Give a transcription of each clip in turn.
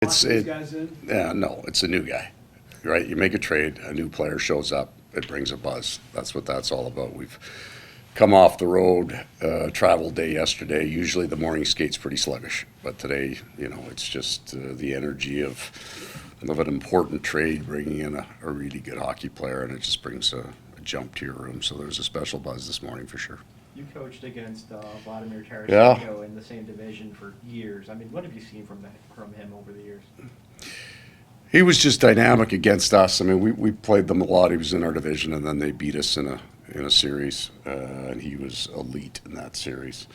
These guys in? Yeah, no, it's a new guy, right? You make a trade, a new player shows up, it brings a buzz. That's what that's all about. We've come off the road, travel day yesterday. Usually the morning skate's pretty sluggish, but today, it's just the energy of an important trade, bringing in a really good hockey player, and it just brings a jump to your room. So there's a special buzz this morning for sure. You coached against Vladimir Tarasenko Yeah. in the same division for years. I mean, what have you seen from him over the years? He was just dynamic against us. I mean, we played them a lot. He was in our division, and then they beat us in a series, and he was elite in that series.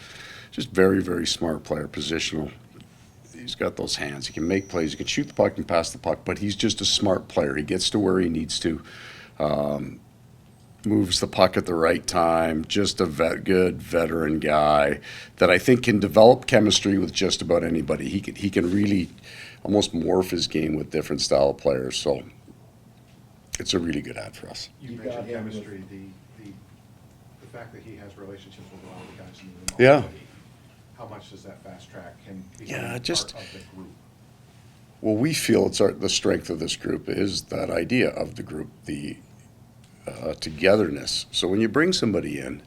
Just very, very smart player, positional. He's got those hands. He can make plays. He can shoot the puck and pass the puck, but he's just a smart player. He gets to where he needs to. Moves the puck at the right time. Just a good veteran guy that I think can develop chemistry with just about anybody. He can really almost morph his game with different style of players. So it's a really good ad for us. You mentioned chemistry, the fact that he has relationships with a lot of the guys in the room. Yeah. Already, how much does that fast track him becoming Yeah, part just- of the group? Well, we feel the strength of this group is that idea of the group, the togetherness. So when you bring somebody in,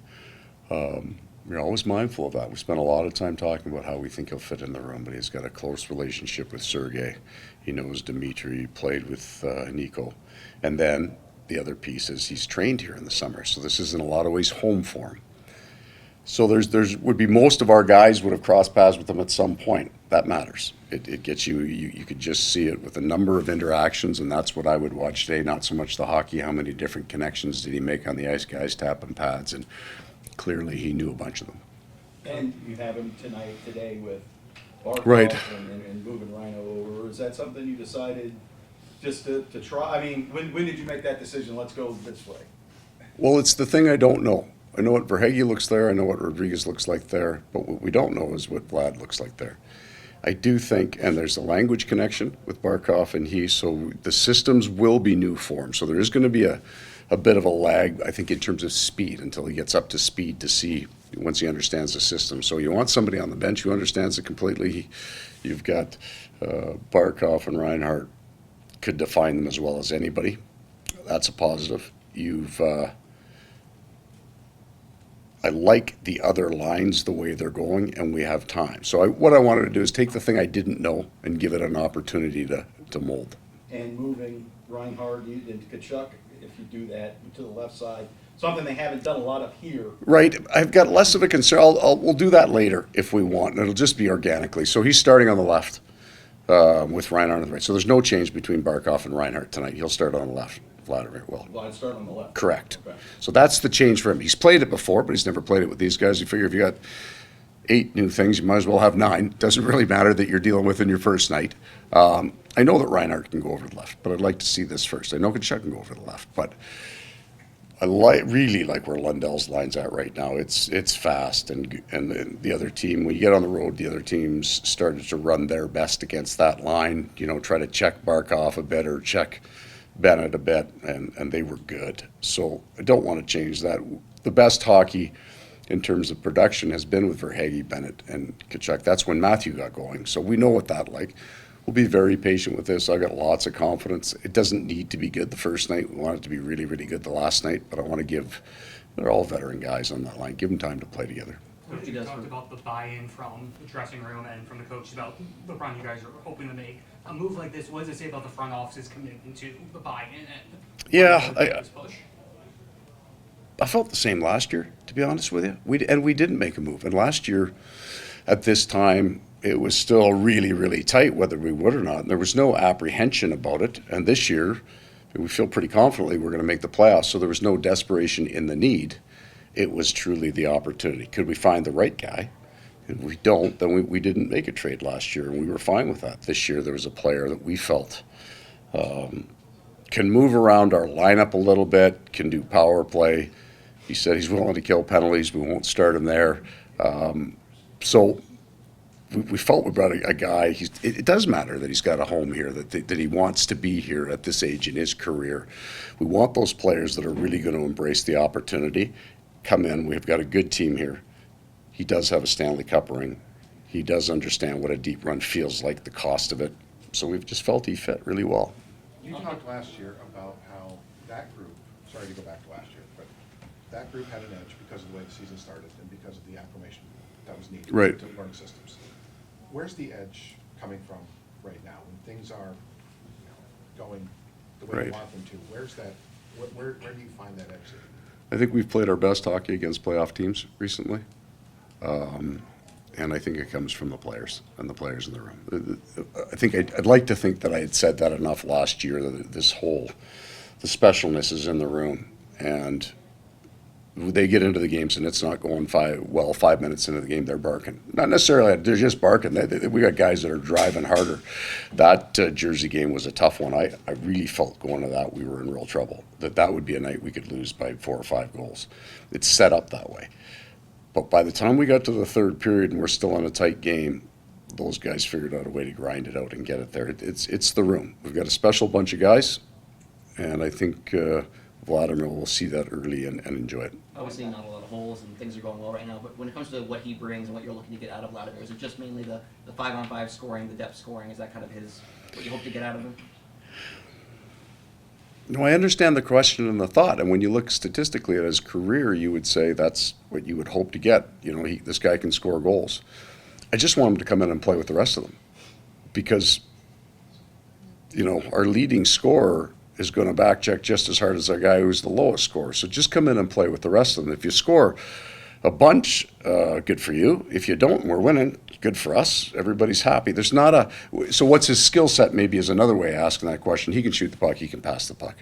you're always mindful of that. We spent a lot of time talking about how we think he'll fit in the room, but he's got a close relationship with Sergei. He knows Dmitry, played with Nico. And then the other piece is he's trained here in the summer, so this is in a lot of ways home for him. So there's would be most of our guys would have crossed paths with him at some point. That matters. It gets you could just see it with a number of interactions, and that's what I would watch today. Not so much the hockey, how many different connections did he make on the ice, guys tapping pads, and clearly he knew a bunch of them. And you have him today with Barkov Right. and moving Rhino over. Is that something you decided just to try? I mean, when did you make that decision? Let's go this way. Well, it's the thing I don't know. I know what Verhaeghe looks there. I know what Rodrigues looks like there. But what we don't know is what Vlad looks like there. I do think, and there's a language connection with Barkov and he, so the systems will be new for him. So there is going to be a bit of a lag, I think, in terms of speed until he gets up to speed to see once he understands the system. So you want somebody on the bench who understands it completely. You've got Barkov and Reinhart could define them as well as anybody. That's a positive. I like the other lines the way they're going, and we have time. So what I wanted to do is take the thing I didn't know and give it an opportunity to mold. And moving Reinhart into Tkachuk, if you do that to the left side, something they haven't done a lot of here. Right. I've got less of a concern. We'll do that later if we want, and it'll just be organically. So he's starting on the left with Reinhart on the right. So there's no change between Barkov and Reinhart tonight. He'll start on the left. Vladimir will. Line start on the left. Correct. Okay. So that's the change for him. He's played it before, but he's never played it with these guys. You figure if you got 8 new things, you might as well have 9. Doesn't really matter that you're dealing with in your first night. I know that Reinhart can go over the left, but I'd like to see this first. I know Tkachuk can go over the left, but I really like where Lundell's line's at right now. It's fast, and the other team, when you get on the road, the other teams started to run their best against that line. Try to check Barkov a bit or check Bennett a bit, and they were good. So I don't want to change that. The best hockey in terms of production has been with Verhaeghe, Bennett, and Tkachuk. That's when Matthew got going. So we know what that like. We'll be very patient with this. I've got lots of confidence. It doesn't need to be good the first night. We want it to be really, really good the last night, but I want to they're all veteran guys on that line. Give them time to play together. Coach, you talked about the buy-in from the dressing room and from the coach about the run you guys are hoping to make. A move like this, what does it say about the front office's commitment to the buy-in and Yeah, this push? I felt the same last year, to be honest with you. We didn't make a move. And last year, at this time, it was still really, really tight whether we would or not. And there was no apprehension about it. And this year, we feel pretty confidently we're going to make the playoffs. So there was no desperation in the need. It was truly the opportunity. Could we find the right guy? If we don't, then we didn't make a trade last year, and we were fine with that. This year, there was a player that we felt can move around our lineup a little bit, can do power play. He said he's willing to kill penalties. We won't start him there. So we felt we brought a guy. It does matter that he's got a home here, that he wants to be here at this age in his career. We want those players that are really going to embrace the opportunity, come in. We've got a good team here. He does have a Stanley Cup ring. He does understand what a deep run feels like, the cost of it. So we've just felt he fit really well. You talked last year about how that group, sorry to go back to last year, but that group had an edge because of the way the season started and because of the acclimation that was needed Right. to learn systems. Where's the edge coming from right now when things are going the way you Right. want them to? Where's that? Where do you find that edge? I think we've played our best hockey against playoff teams recently. And I think it comes from the players and the players in the room. I think I'd like to think that I had said that enough last year, that the specialness is in the room. And they get into the games and it's not going 5 minutes into the game, they're barking. Not necessarily, they're just barking. We got guys that are driving harder. That Jersey game was a tough one. I really felt going to that we were in real trouble, that would be a night we could lose by 4 or 5 goals. It's set up that way. But by the time we got to the third period and we're still in a tight game, those guys figured out a way to grind it out and get it there. It's the room. We've got a special bunch of guys, and I think Vladimir will see that early and enjoy it. Obviously not a lot of holes and things are going well right now, but when it comes to what he brings and what you're looking to get out of Vladimir, is it just mainly the 5-on-5 scoring, the depth scoring? Is that kind of what you hope to get out of him? No, I understand the question and the thought, and when you look statistically at his career, you would say that's what you would hope to get. This guy can score goals. I just want him to come in and play with the rest of them, because our leading scorer is going to back check just as hard as our guy who's the lowest scorer. So just come in and play with the rest of them. If you score a bunch, good for you. If you don't, and we're winning, good for us. Everybody's happy. There's not so what's his skill set maybe is another way of asking that question. He can shoot the puck, he can pass the puck.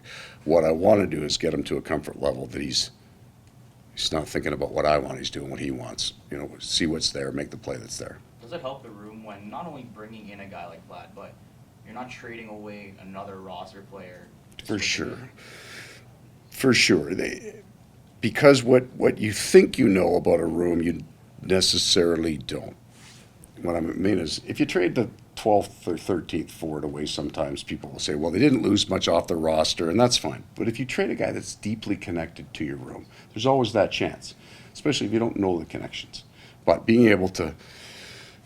What I want to do is get him to a comfort level that he's not thinking about what I want, he's doing what he wants. See what's there, make the play that's there. Does it help the room when not only bringing in a guy like Vlad, but you're not trading away another roster player? For sure. For sure. Because what you think you know about a room, you necessarily don't. What I mean is, if you trade the 12th or 13th forward away, sometimes people will say, well, they didn't lose much off the roster, and that's fine. But if you trade a guy that's deeply connected to your room, there's always that chance, especially if you don't know the connections. But being able to,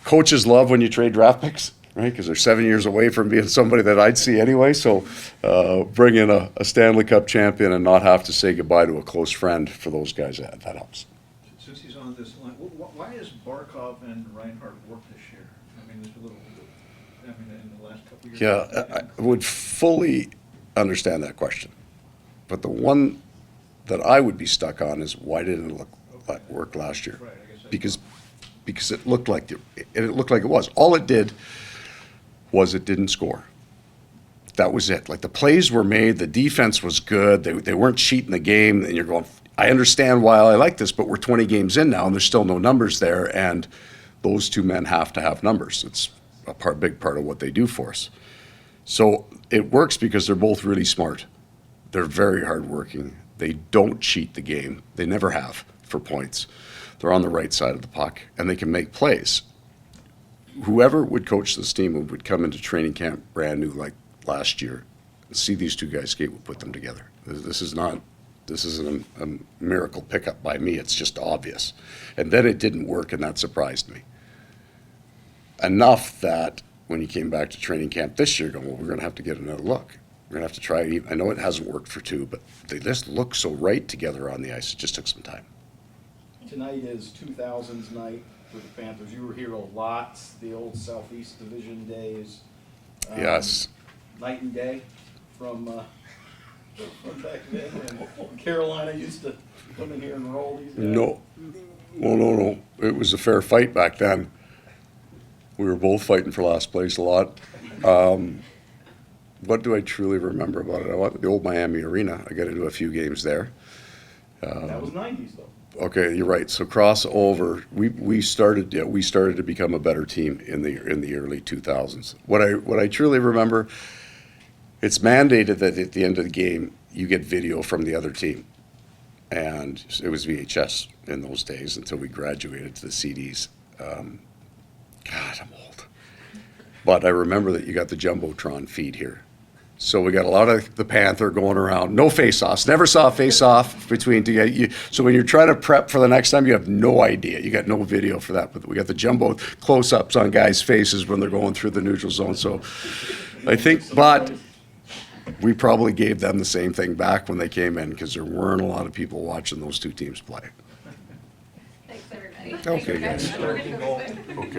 coaches love when you trade draft picks, right? Because they're 7 years away from being somebody that I'd see anyway. So bring in a Stanley Cup champion and not have to say goodbye to a close friend for those guys, that helps. Since he's on this line, why has Barkov and Reinhart worked this year? I mean, in the last couple of years. Yeah, I would fully understand that question. But the one that I would be stuck on is, why didn't it work last year? Right, I guess Because it looked like it was. All it did was it didn't score. That was it. Like, the plays were made, the defense was good, they weren't cheating the game, and you're going, I understand why I like this, but we're 20 games in now and there's still no numbers there, and those two men have to have numbers. It's a big part of what they do for us. So it works because they're both really smart. They're very hardworking. They don't cheat the game. They never have for points. They're on the right side of the puck, and they can make plays. Whoever would coach this team would come into training camp brand new like last year, and see these two guys skate, would put them together. This isn't a miracle pickup by me. It's just obvious. And then it didn't work, and that surprised me. Enough that when he came back to training camp this year, going, well, we're going to have to get another look. We're going to have to try. I know it hasn't worked for two, but they just look so right together on the ice. It just took some time. Tonight is 2000s night for the Panthers. You were here a lot, the old Southeast Division days. Yes. Night and day from back then. And Carolina used to come in here and roll these guys. No. Well, no. It was a fair fight back then. We were both fighting for last place a lot. What do I truly remember about it? I went to the old Miami Arena. I got into a few games there. That was 90s, though. Okay, you're right. So crossover, we started to become a better team in the early 2000s. What I truly remember, it's mandated that at the end of the game you get video from the other team, and it was VHS in those days until we graduated to the CDs. God, I'm old. But I remember that you got the Jumbotron feed here. So we got a lot of the Panther going around. No face-offs. Never saw a face-off between two. So when you're trying to prep for the next time, you have no idea. You got no video for that. But we got the jumbo close-ups on guys' faces when they're going through the neutral zone. So I think, but we probably gave them the same thing back when they came in because there weren't a lot of people watching those two teams play. Thanks, everybody. Okay, guys. We're gonna go quick.